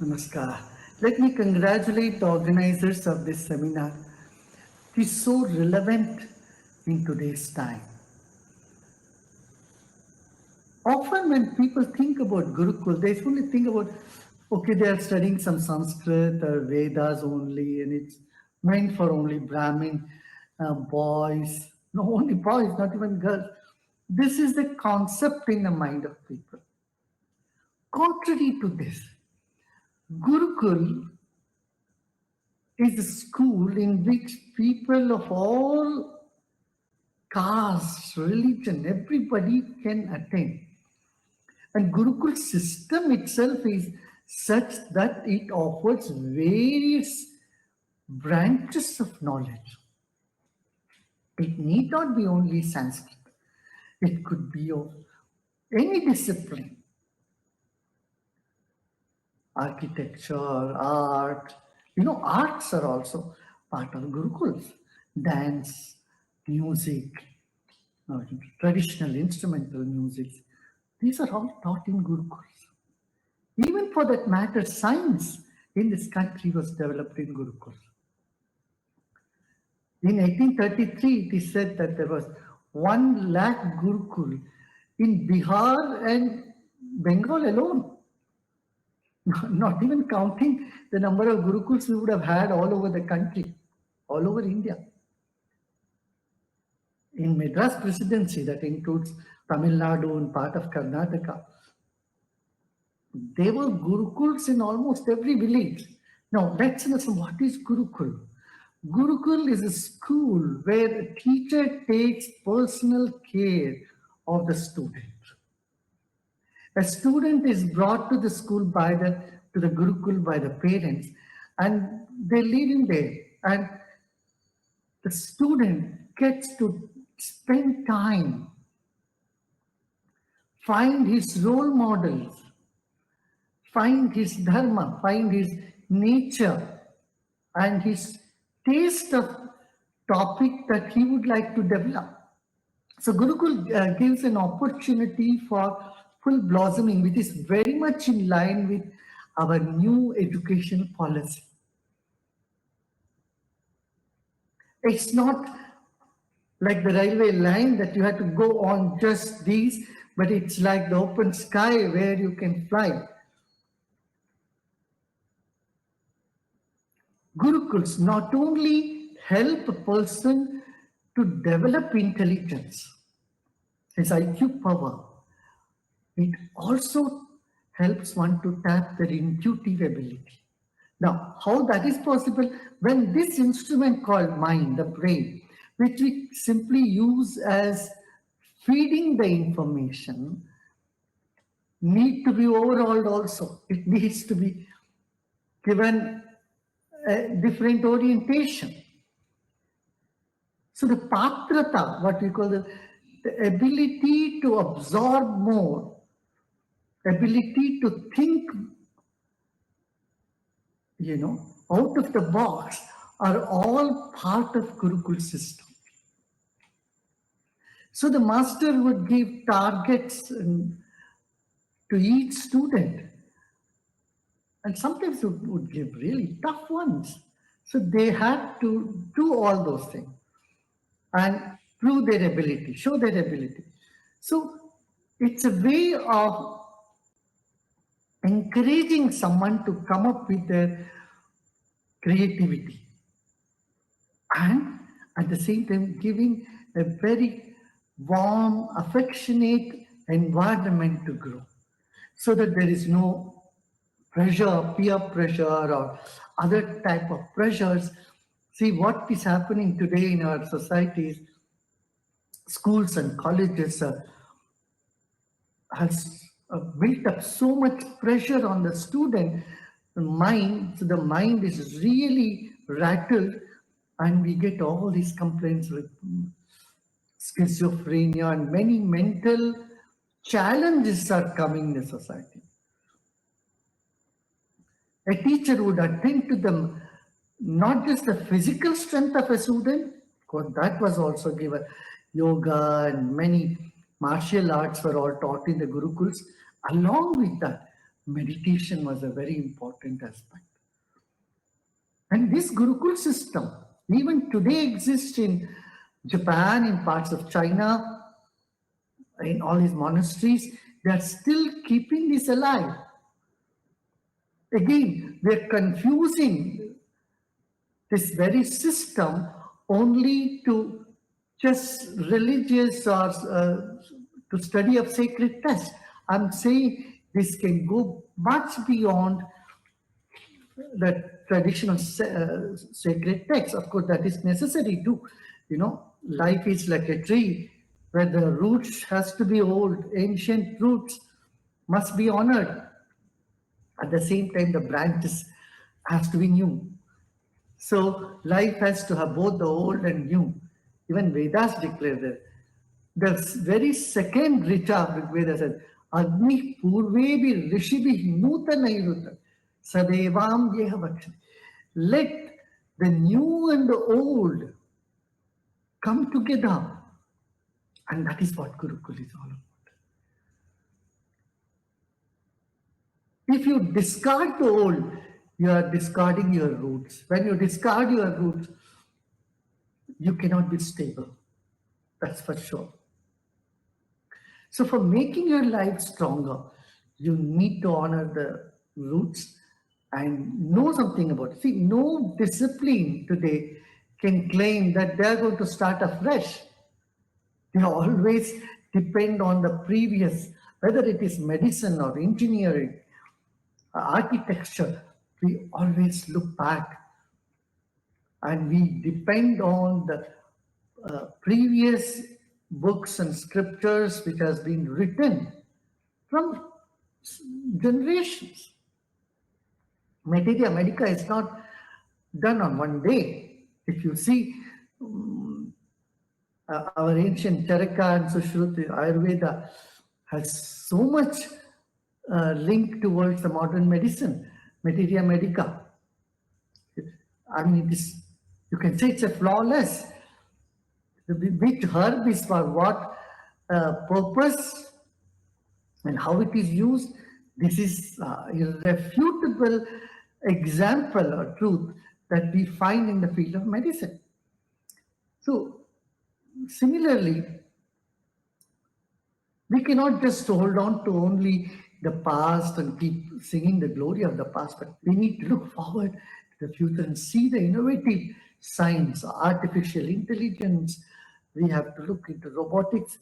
Namaskar. Let me congratulate the organizers of this seminar. It is so relevant in today's time. Often when people think about Gurukul, they only think about, okay, they are studying some Sanskrit or Vedas only, and it's meant for only Brahmin boys. No, only boys, not even girls. This is the concept in the mind of people. Contrary to this, Gurukul is a school in which people of all castes, religion, everybody can attend. And Gurukul system itself is such that it offers various branches of knowledge. It need not be only Sanskrit. It could be of any discipline. Architecture, art. Arts are also part of Gurukuls. Dance, music, traditional instrumental music. These are all taught in Gurukuls. Even for that matter, science in this country was developed in Gurukuls. In 1833, it is said that there was 1 lakh Gurukul in Bihar and Bengal alone. Not even counting the number of Gurukuls we would have had all over the country, all over India. In Madras Presidency, that includes Tamil Nadu and part of Karnataka, there were Gurukuls in almost every village. Now, let's listen, what is Gurukul? Gurukul is a school where a teacher takes personal care of the student. A student is brought to the school to the Gurukul by the parents, and they leave him there. And the student gets to spend time, find his role models, find his dharma, find his nature, and his taste of topic that he would like to develop. So Gurukul gives an opportunity for full blossoming, which is very much in line with our new education policy. It's not like the railway line that you have to go on just these, but it's like the open sky where you can fly. Gurukuls not only help a person to develop intelligence, his IQ power, it also helps one to tap their intuitive ability. Now, how that is possible? When this instrument called mind, the brain, which we simply use as feeding the information, need to be overhauled also. It needs to be given a different orientation. So the patrata, what we call the ability to absorb more, ability to think, out of the box, are all part of Gurukul system. So the master would give targets to each student, and sometimes would give really tough ones. So they had to do all those things and prove their ability, show their ability. So it's a way of encouraging someone to come up with their creativity and at the same time giving a very warm, affectionate environment to grow, so that there is no pressure, peer pressure or other type of pressures. See what is happening today in our societies, schools and colleges has built up so much pressure on the student mind. So the mind is really rattled, and we get all these complaints with schizophrenia and many mental challenges are coming in the society. A teacher would attend to them, not just the physical strength of a student, because that was also given. Yoga and many martial arts were all taught in the Gurukuls. Along with that, meditation was a very important aspect. And this Gurukul system, even today, exists in Japan, in parts of China, in all these monasteries. They are still keeping this alive. Again, they're confusing this very system only to just religious or to study of sacred text. I'm saying this can go much beyond the traditional sacred text. Of course, that is necessary too. Life is like a tree where the roots has to be old, ancient roots must be honored. At the same time, the branches has to be new. So life has to have both the old and new. Even Vedas declare that. The very second Richa Rig Veda says, Agni Purvebi Rishibhi Nutanairuta Sadevam Yeha Vakshati. Let the new and the old come together. And that is what Gurukul is all about. If you discard the old, you are discarding your roots. When you discard your roots, you cannot be stable. That's for sure. So for making your life stronger, you need to honor the roots and know something about it. See, no discipline today can claim that they're going to start afresh. They always depend on the previous, whether it is medicine or engineering, architecture. We always look back and we depend on the previous books and scriptures which has been written from generations. Materia Medica is not done on one day. If you see our ancient Charaka and Sushruti, Ayurveda has so much link towards the modern medicine, Materia Medica. I mean, it is, you can say it's a flawless. Which herb is for what purpose and how it is used. This is a irrefutable example or truth that we find in the field of medicine. So, similarly, we cannot just hold on to only the past and keep singing the glory of the past, but we need to look forward to the future and see the innovative science, artificial intelligence. We have to look into robotics.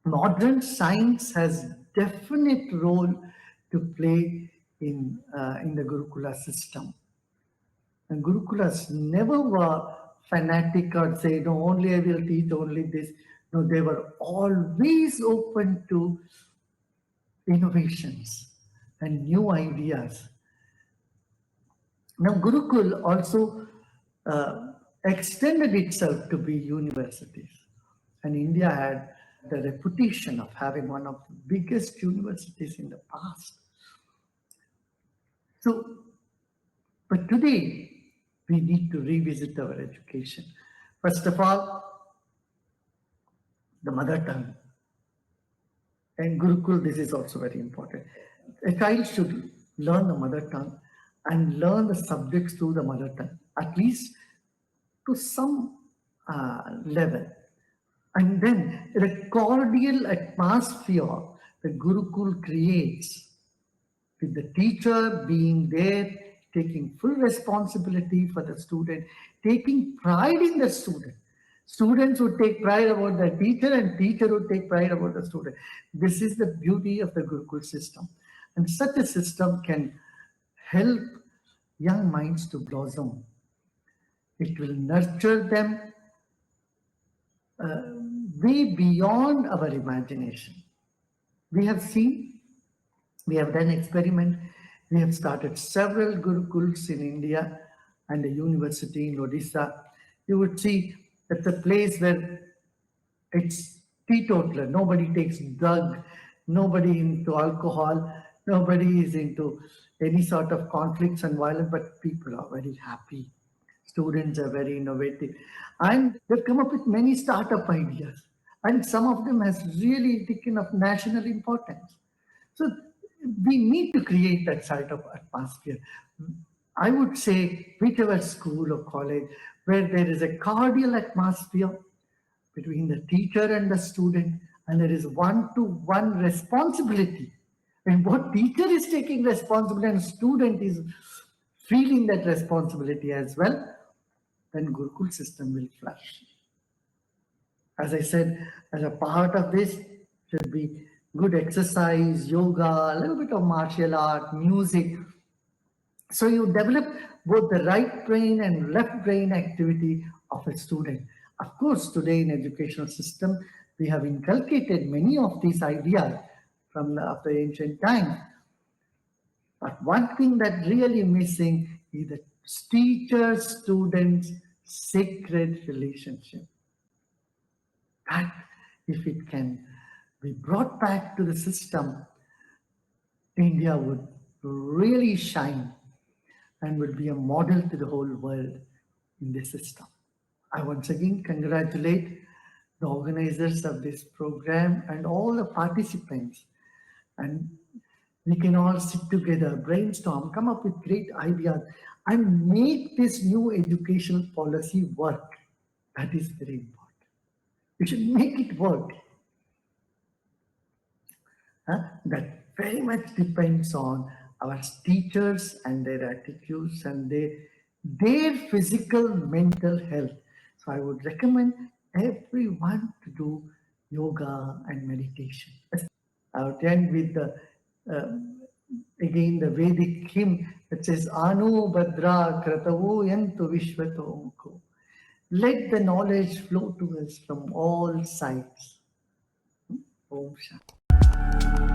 Modern science has definite role to play in the Gurukula system. And Gurukulas never were fanatic or say, no, only I will teach only this. No, they were always open to innovations and new ideas. Now, Gurukul also extended itself to be universities. And India had the reputation of having one of the biggest universities in the past. So, but today, we need to revisit our education. First of all, the mother tongue. And Gurukul, this is also very important. A child should learn the mother tongue and learn the subjects through the mother tongue, at least to some level. And then the cordial atmosphere the Gurukul creates, with the teacher being there, taking full responsibility for the student, taking pride in the student. Students would take pride about the teacher and teacher would take pride about the student. This is the beauty of the Gurukul system. And such a system can help young minds to blossom. It will nurture them way beyond our imagination. We have seen, we have done experiment, we have started several Gurukuls in India and a university in Odisha. You would see that's a place where it's teetotaler. Nobody takes drug, nobody into alcohol, nobody is into any sort of conflicts and violence, but people are very happy. Students are very innovative. And they've come up with many startup ideas. And some of them has really taken of national importance. So we need to create that sort of atmosphere. I would say, whichever school or college where there is a cordial atmosphere between the teacher and the student, and there is one-to-one responsibility. And what teacher is taking responsibility and student is feeling that responsibility as well, then Gurukul system will flourish. As I said, as a part of this should be good exercise, yoga, a little bit of martial art, music. So you develop both the right brain and left brain activity of a student. Of course, today in educational system, we have inculcated many of these ideas from of the ancient time. But one thing that really missing is the teacher-student sacred relationship. That if it can be brought back to the system, India would really shine and will be a model to the whole world in this system. I once again congratulate the organizers of this program and all the participants. And we can all sit together, brainstorm, come up with great ideas, and make this new educational policy work. That is very important. We should make it work. That very much depends on our teachers and their attitudes and their physical, mental health. So I would recommend everyone to do yoga and meditation. I would end with again the Vedic hymn that says, Anu Badra Kratavu Yantu Vishvatomko. Let the knowledge flow to us from all sides. Om Shanti.